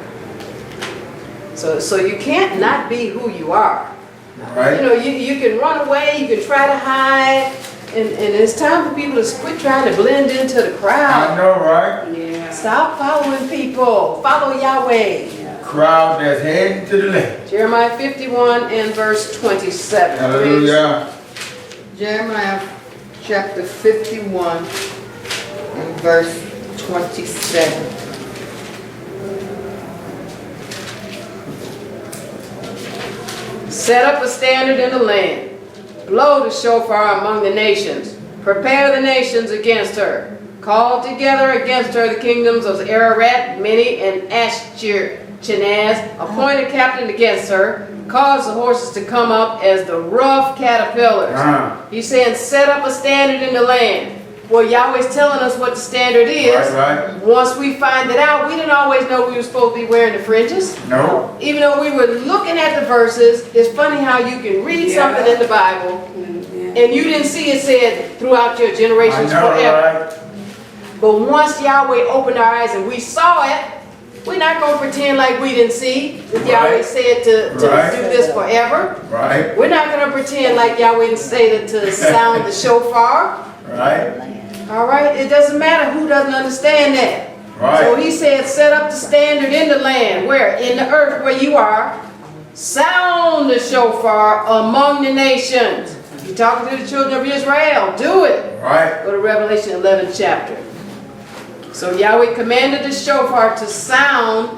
So you can't not be who you are. You know, you can run away, you can try to hide, and it's time for people to quit trying to blend into the crowd. I know, right? Stop following people. Follow Yahweh. Crowd that's heading to the left. Jeremiah 51 and verse 27. Hallelujah. Jeremiah chapter 51 and verse 27. Set up a standard in the land. Blow the shofar among the nations. Prepare the nations against her. Call together against her the kingdoms of Ararat, Mini, and Ashur-Chenaz. Appoint a captain against her. Cause the horses to come up as the rough caterpillars. He's saying set up a standard in the land. Well, Yahweh's telling us what the standard is. Once we find it out, we didn't always know we were supposed to be wearing the fringes. No. Even though we were looking at the verses, it's funny how you can read something in the Bible and you didn't see it said throughout your generations forever. But once Yahweh opened our eyes and we saw it, we're not going to pretend like we didn't see that Yahweh said to do this forever. We're not going to pretend like Yahweh didn't say to sound the shofar. All right? It doesn't matter who doesn't understand that. Right. So he said, set up the standard in the land. Where? In the earth where you are. Sound the shofar among the nations. You're talking to the children of Israel. Do it. Right. Go to Revelation 11 chapter. So Yahweh commanded the shofar to sound,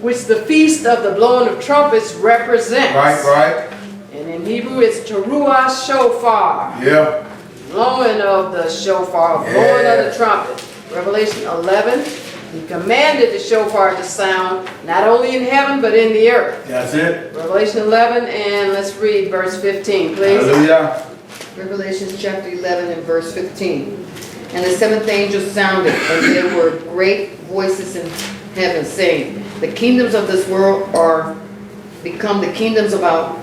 which the feast of the blowing of trumpets represents. Right. And in Hebrew it's teruah shofar. Yeah. Blowing of the shofar, blowing of the trumpet. Revelation 11, he commanded the shofar to sound not only in heaven but in the earth. That's it. Revelation 11, and let's read verse 15, please. Hallelujah. Revelation chapter 11 and verse 15. And the seventh angel sounded, and there were great voices in heaven, saying, the kingdoms of this world are become the kingdoms of our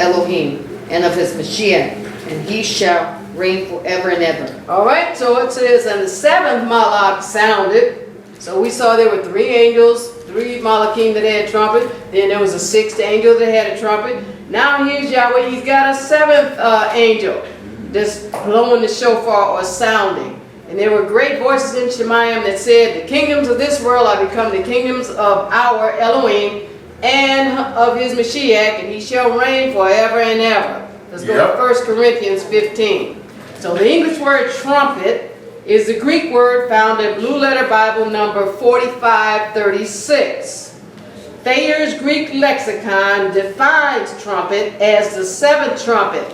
Elohim and of his Mashiach, and he shall reign forever and ever. All right, so it says, and the seventh malach sounded. So we saw there were three angels, three malachim that had a trumpet. Then there was a sixth angel that had a trumpet. Now here's Yahweh, he's got a seventh angel that's blowing the shofar or sounding. And there were great voices in Shemayim that said, the kingdoms of this world are become the kingdoms of our Elohim and of his Mashiach, and he shall reign forever and ever. Let's go to 1 Corinthians 15. So the English word trumpet is the Greek word found in Blue Letter Bible number 4536. Thayer's Greek lexicon defines trumpet as the seventh trumpet,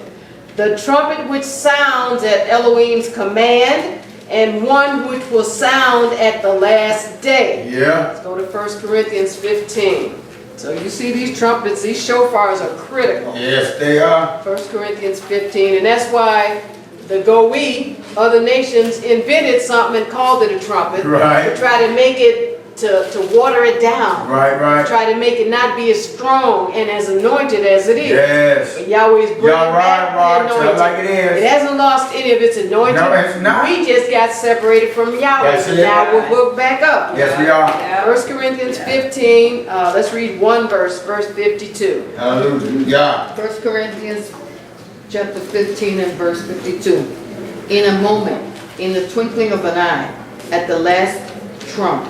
the trumpet which sounds at Elohim's command, and one which will sound at the last day. Yeah. Let's go to 1 Corinthians 15. So you see these trumpets, these shofars are critical. Yes, they are. 1 Corinthians 15, and that's why the Goe, other nations, invented something and called it a trumpet. Right. To try to make it, to water it down. Right. Try to make it not be as strong and as anointed as it is. Yes. But Yahweh's bringing back the Tell anointing. like it is. It hasn't lost any of its anointing. No, it's not. We just got separated from Yahweh, That's so it. now we're hooked back up. Yes, we are. 1 Corinthians 15, let's read one verse, verse 52. Hallelujah. 1 Corinthians chapter 15 and verse 52. In a moment, in the twinkling of an eye, at the last trump,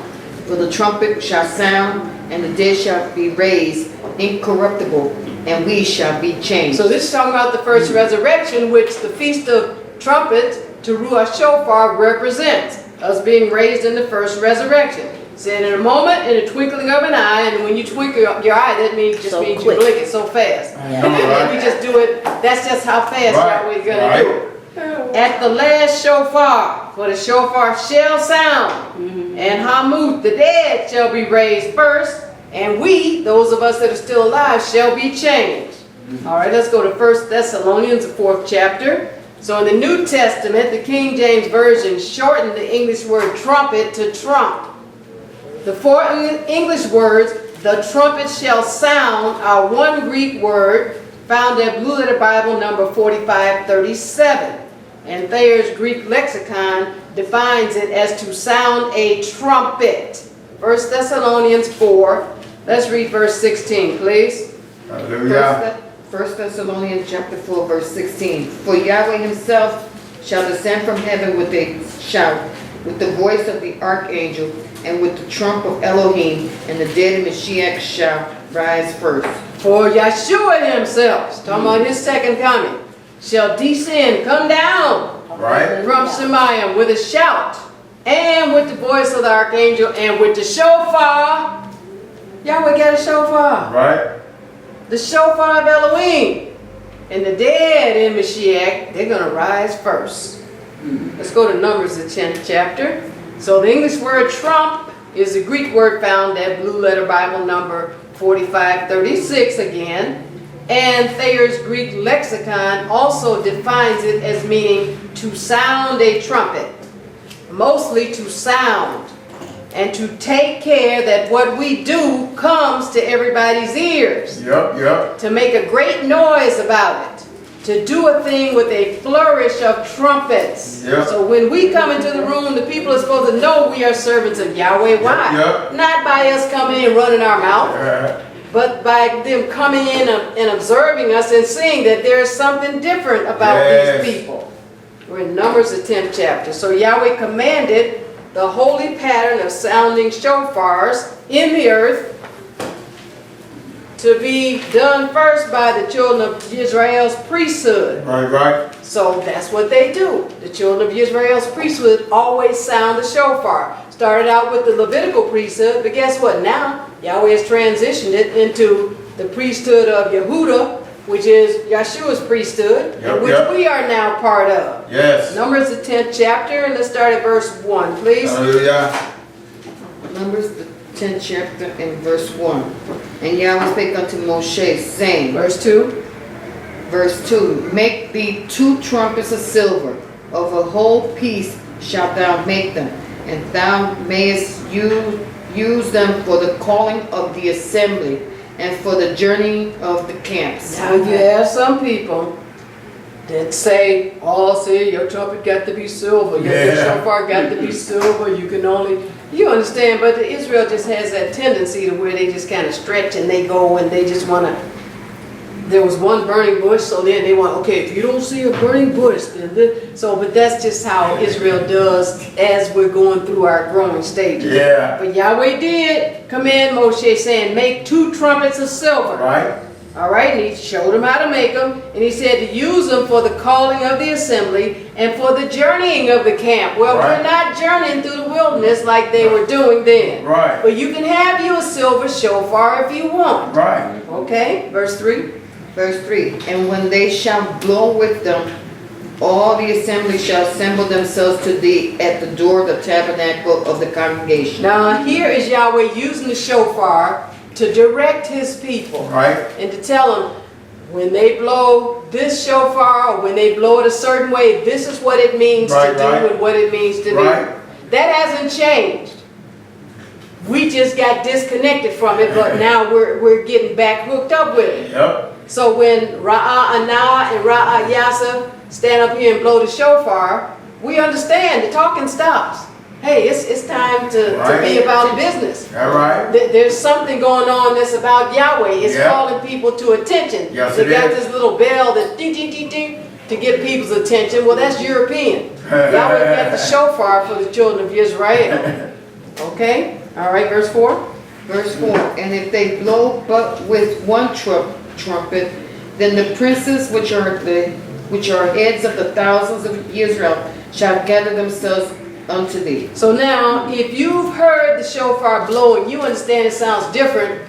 for the trumpet shall sound, and the dead shall be raised incorruptible, and we shall be changed. So this is talking about the first resurrection, which the Feast of Trumpet, Teruah Shofar, represents. Us being raised in the first resurrection. It said in a moment, in the twinkling of an eye, and when you twinkle your eye, that means So means quick. you blink it so fast. Right. We just do it, that's just how fast Yahweh's gonna Right. do it. At the last shofar, for the shofar shall sound, and Hamuth, the dead, shall be raised first, and we, those of us that are still alive, shall be changed. All right, let's go to 1 Thessalonians, the 4th chapter. So in the New Testament, the King James Version shortened the English word trumpet to trump. The four English words, the trumpet shall sound, are one Greek word found in Blue Letter Bible number 4537. And Thayer's Greek lexicon defines it as to sound a trumpet. 1 Thessalonians 4. Let's read verse 16, please. Hallelujah. 1 Thessalonians chapter 4 verse 16. For Yahweh himself shall descend from heaven with a shout, with the voice of the archangel, and with the trump of Elohim, and the dead in Mashiach shall rise first. For Yahshua himself, talking about his second coming, shall descend, come down Right. from Shemayim with a shout, and with the voice of the archangel, and with the shofar. Yahweh got a shofar. Right. The shofar of Elohim. And the dead in Mashiach, they're going to rise first. Let's go to Numbers, the 10th chapter. So the English word trump is the Greek word found at Blue Letter Bible number 4536 again. And Thayer's Greek lexicon also defines it as meaning to sound a trumpet. Mostly to sound. And to take care that what we do comes to everybody's ears. Yep. To make a great noise about it. To do a thing with a flourish of trumpets. Yep. So when we come into the room, the people are supposed to know we are servants of Yahweh. Why? Yep. Not by us coming in and running our mouth, but by them coming in and observing us and seeing that there is something different about Yes. these people. We're in Numbers, the 10th chapter. So Yahweh commanded the holy pattern of sounding shofars in the earth to be done first by the children of Israel's priesthood. Right. So that's what they do. The children of Israel's priesthood always sound the shofar. Started out with the Levitical priesthood, but guess what? Now Yahweh has transitioned it into the priesthood of Yehuda, which is Yahshua's priesthood, and which we are now part of. Yes. Numbers the 10th chapter, and let's start at verse 1, please. Hallelujah. Numbers the 10th chapter and verse 1. And Yahweh spake unto Moshe, saying, Verse 2. verse 2, Make thee 2 trumpets of silver, of a whole piece shalt thou make them, and thou mayest use them for the calling of the assembly, and for the journeying of the camps. Now you have some people that say, oh, see, your trumpet got to be silver, your shofar got to be silver, you can only, you understand, but Israel just has that tendency to where they just kind of stretch and they go and they just want to, there was one burning bush, so then they want, okay, if you don't see a burning bush, then this, so, but that's just how Israel does as we're going through our growing stages. Yeah. But Yahweh did command Moshe saying, make 2 trumpets of silver. Right. All right, and he showed him how to make them, and he said to use them for the calling of the assembly and for the journeying of the camp. Well, we're not journeying through the wilderness like they were doing then. Right. But you can have you a silver shofar if you want. Right. Okay, verse 3. Verse 3, And when they shall blow with them, all the assembly shall assemble themselves to thee at the door of the tabernacle of the congregation. Now here is Yahweh using the shofar to direct his people. Right. And to tell them, when they blow this shofar, or when they blow it a certain way, this is what it means to do and what it means to be. That hasn't changed. We just got disconnected from it, but now we're getting back hooked up with it. Yep. So when Ra'ah Anah and Ra'ah Yasa stand up here and blow the shofar, we understand the talking stops. Hey, it's time to be about business. All right. There's something going on that's about Yahweh. It's calling people to attention. Yes, they it got is. this little bell that ding, ding, ding, ding to get people's attention. Well, that's European. Yahweh got the shofar for the children of Israel. Okay? All right, verse 4. Verse 4, And if they blow but with one trumpet, then the princes which are heads of the thousands of Israel shall gather themselves unto thee. So now, if you've heard the shofar blowing, you understand it sounds different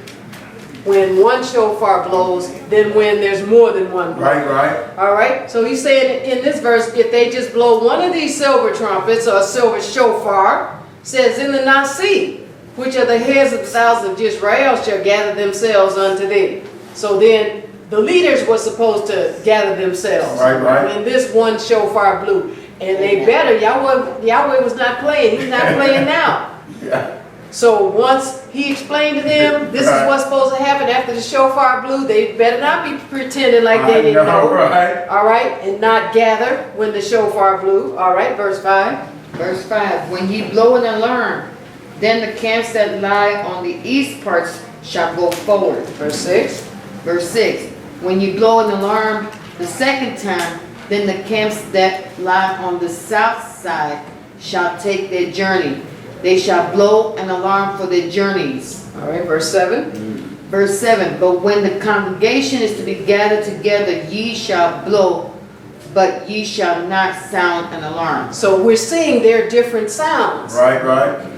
when one shofar blows than when there's more than one blowing. Right. All right? So he's saying in this verse, if they just blow one of these silver trumpets or a silver shofar, says in the Nasi, which are the heads of the thousands of Israel shall gather themselves unto thee. So then the leaders were supposed to gather themselves. Right. When this one shofar blew. And they better, Yahweh was not playing. He's not playing now. Yeah. So once he explained to them, this is what's supposed to happen after the shofar blew, they better not be pretending like they didn't know. Right. All right? And not gather when the shofar blew. All right, verse 5. Verse 5, When ye blow an alarm, then the camps that lie on the east parts shall go forward. Verse 6. Verse 6, When ye blow an alarm the second time, then the camps that lie on the south side shall take their journey. They shall blow an alarm for their journeys. All right, verse 7. Verse 7, But when the congregation is to be gathered together, ye shall blow, but ye shall not sound an alarm. So we're seeing their different sounds. Right.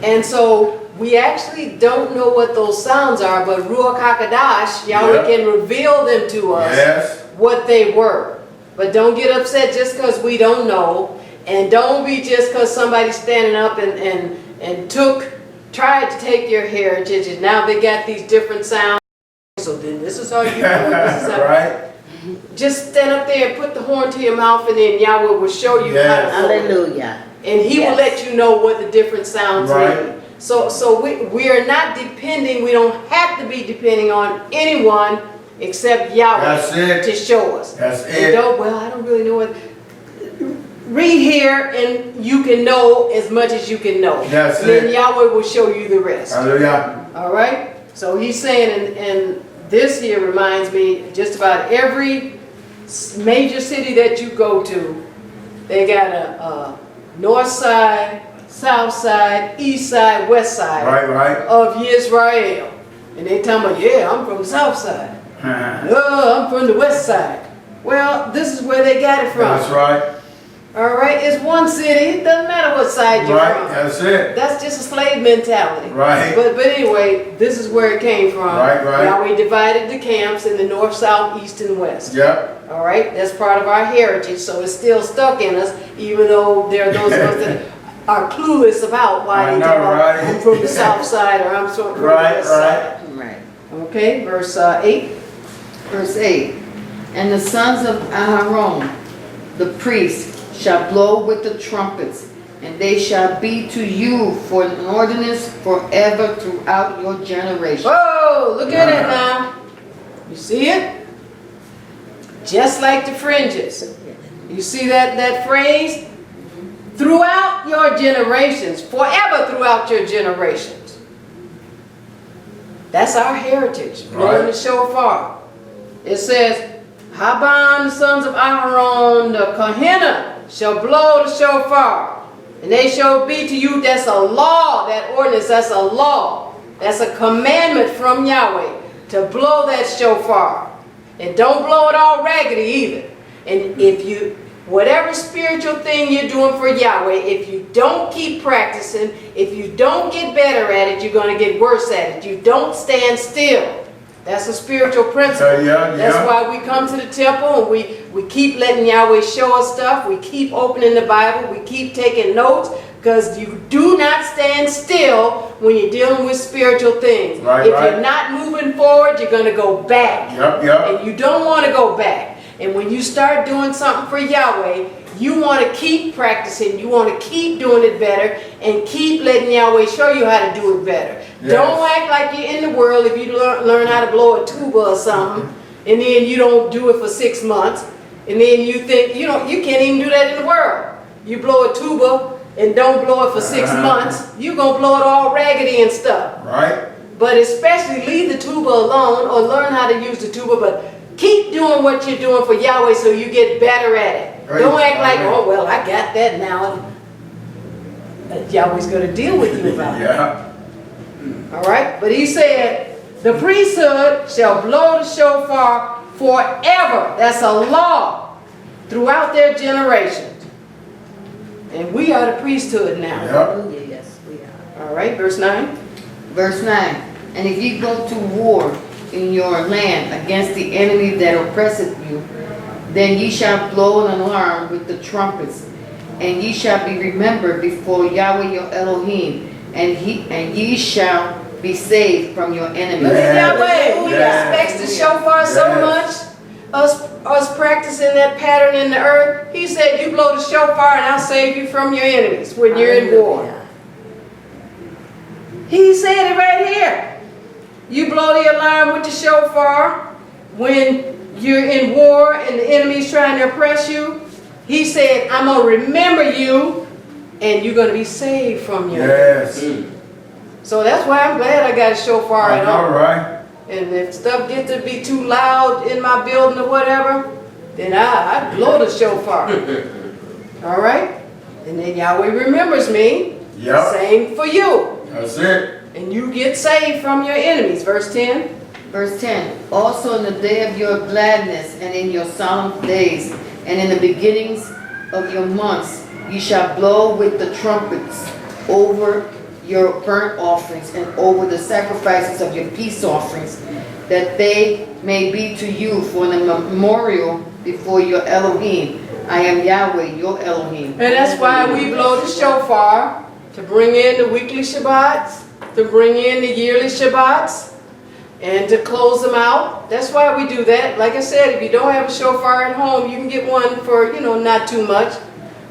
And so we actually don't know what those sounds are, but Ruach HaKadosh, Yahweh can reveal them to us, what they were. But don't get upset just because we don't know. And don't be just because somebody's standing up and tried to take your heritage and now they got these different sounds. So then this is how you do it. This is how Right. Just stand up there and put the horn to your mouth and then Yahweh will show you how to blow. Hallelujah. And he will let you know what the different sounds mean. So we are not depending, we don't have to be depending on anyone except Yahweh to show us. That's And it. I don't really know what. Read here and you can know as much as you can know. That's and then it. Yahweh will show you the rest. Hallelujah. All right? So he's saying, and this here reminds me, just about every major city that you go to, they got a north side, south side, east side, west side Right. of Yisrael. And they tell me, yeah, I'm from the south side. No, I'm from the west side. Well, this is where they got it from. That's right. All right, it's one city. It doesn't matter what side you're Right. from. That's it. That's just a slave mentality. Right. But anyway, this is where it came from. Right. Yahweh divided the camps in the north, south, east, and west. Yep. All right, that's part of our heritage, so it's still stuck in us, even though there are those of us that are clueless about why I they know, talk about, right? I'm from the south side or I'm from the west side. Right. Okay, verse 8. Verse 8. And the sons of Aaron, the priests, shall blow with the trumpets, and they shall be to you for an ordinance forever throughout your generation. Whoa, look at it now. You see it? Just like the fringes. You see that phrase? Throughout your generations, forever throughout your generations. That's our heritage, blowing the shofar. It says, Haban, the sons of Aaron, the Kahina, shall blow the shofar. And they shall be to you, that's a law, that ordinance, that's a law. That's a commandment from Yahweh, to blow that shofar. And don't blow it all raggedy either. And if you, whatever spiritual thing you're doing for Yahweh, if you don't keep practicing, if you don't get better at it, you're going to get worse at it. You don't stand still. That's a spiritual principle. That's why we come to the temple and we keep letting Yahweh show us stuff. We keep opening the Bible. We keep taking notes, because you do not stand still when you're dealing with spiritual things. If you're not moving forward, you're going to go back. And you don't want to go back. And when you start doing something for Yahweh, you want to keep practicing. You want to keep doing it better and keep letting Yahweh show you how to do it better. Don't act like you're in the world if you learn how to blow a tuba or something, and then you don't do it for 6 months, and then you think, you can't even do that in the world. You blow a tuba and don't blow it for 6 months, you're going to blow it all raggedy and stuff. But especially leave the tuba alone, or learn how to use the tuba, but keep doing what you're doing for Yahweh so you get better at it. Don't act like, oh, well, I got that now. Yahweh's going to deal with you about it. All right? But he said, the priesthood shall blow the shofar forever. That's a law throughout their generations. And we are the priesthood now. Yes, we are. All right, verse 9. Verse 9. And if ye go to war in your land against the enemy that oppresseth you, then ye shall blow an alarm with the trumpets, and ye shall be remembered before Yahweh your Elohim, and ye shall be saved from your enemies. Look at Yahweh, who respects the shofar so much, us practicing that pattern in the earth. He said, you blow the shofar and I'll save you from your enemies when you're in war. He said it right here. You blow the alarm with the shofar when you're in war and the enemy's trying to oppress you. He said, I'm going to remember you and you're going to be saved from your enemies. So that's why I'm glad I got a shofar at home. And if stuff gets to be too loud in my building or whatever, then I blow the shofar. All right? And then Yahweh remembers me. Same for you. That's it. And you get saved from your enemies. Verse 10. Verse 10. Also in the day of your gladness and in your solemn days and in the beginnings of your months, ye shall blow with the trumpets over your burnt offerings and over the sacrifices of your peace offerings, that they may be to you for a memorial before your Elohim. I am Yahweh, your Elohim. And that's why we blow the shofar, to bring in the weekly Shabbats, to bring in the yearly Shabbats, and to close them out. That's why we do that. Like I said, if you don't have a shofar at home, you can get one for, not too much.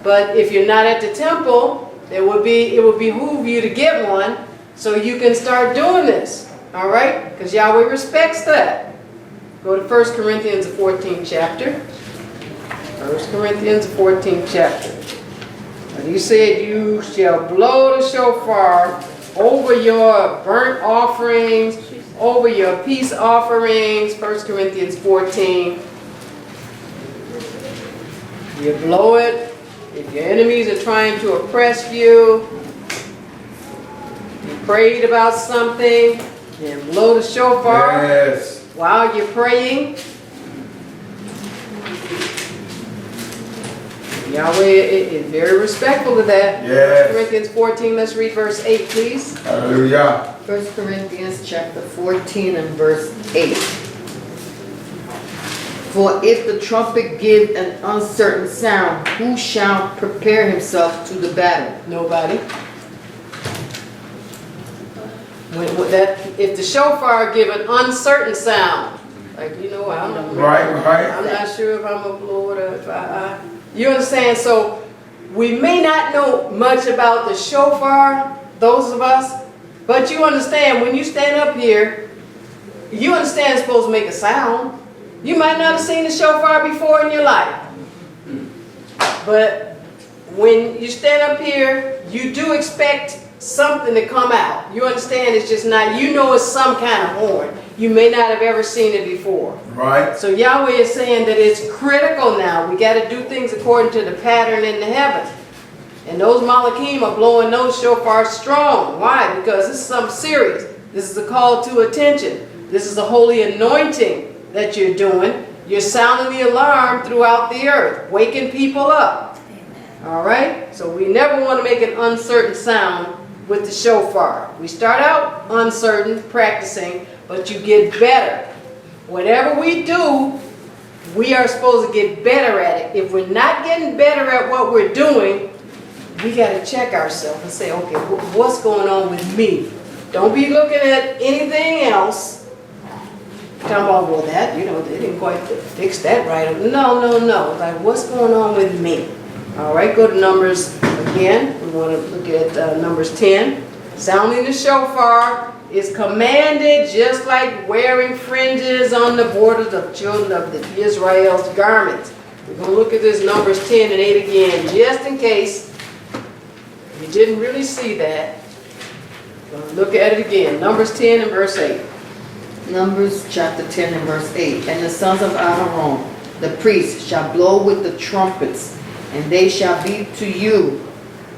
But if you're not at the temple, it would behoove you to get one so you can start doing this. All right? Because Yahweh respects that. Go to 1 Corinthians, the 14th chapter. 1 Corinthians, the 14th chapter. And he said, you shall blow the shofar over your burnt offerings, over your peace offerings. 1 Corinthians 14. You blow it. If your enemies are trying to oppress you, prayed about something, then blow the shofar Yes. while you're praying. Yahweh is very respectful of that. Yes. Corinthians 14, let's read verse 8, please. Hallelujah. 1 Corinthians chapter 14 and verse 8. For if the trumpet give an uncertain sound, who shall prepare himself to the battle? Nobody. If the shofar give an uncertain sound, like, I don't know. Right. I'm not sure if I'm a blow it or if you understand? So we may not know much about the shofar, those of us, but you understand when you stand up here, you understand it's supposed to make a sound. You might not have seen the shofar before in your life, but when you stand up here, you do expect something to come out. You understand it's just not, it's some kind of horn. You may not have ever seen it before. Right. So Yahweh is saying that it's critical now. We got to do things according to the pattern in the heavens. And those Malachim are blowing those shofars strong. Why? Because this is something serious. This is a call to attention. This is a holy anointing that you're doing. You're sounding the alarm throughout the earth, waking people up. All right? So we never want to make an uncertain sound with the shofar. We start out uncertain, practicing, but you get better. Whatever we do, we are supposed to get better at it. If we're not getting better at what we're doing, we got to check ourselves and say, okay, what's going on with me? Don't be looking at anything else. Talking about, well, that, they didn't quite fix that right. No. Like, what's going on with me? All right, go to Numbers again. We want to look at Numbers 10. Sounding the shofar is commanded just like wearing fringes on the borders of children of Israel's garments. We're going to look at this Numbers 10 and 8 again, just in case you didn't really see that. We're going to look at it again. Numbers 10 and verse 8. Numbers chapter 10 and verse 8. And the sons of Aaron, the priests, shall blow with the trumpets, and they shall be to you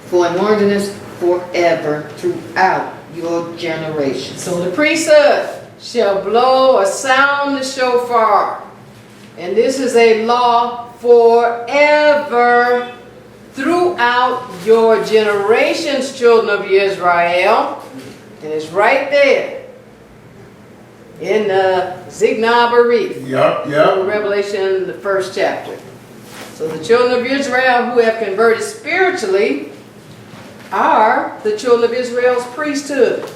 for an ordinance forever throughout your generations. So the priesthood shall blow or sound the shofar. And this is a law forever throughout your generations, children of Israel. And it's right there in Ibryi. Yep. Revelation, the 1st chapter. So the children of Israel who have converted spiritually are the children of Israel's priesthood.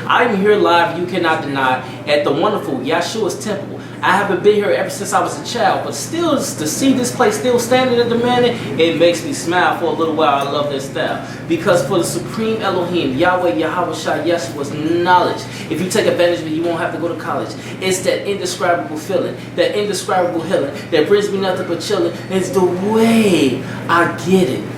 I'm here live, you cannot deny, at the wonderful Yahshua's temple. I haven't been here ever since I was a child, but still, to see this place still standing at the minute, it makes me smile for a little while. I love this style. Because for the supreme Elohim, Yahweh, Yahweh, Yeshua's knowledge, if you take advantage of it, you won't have to go to college. It's that indescribable feeling, that indescribable healing, that brings me nothing but chilling. It's the way I get it.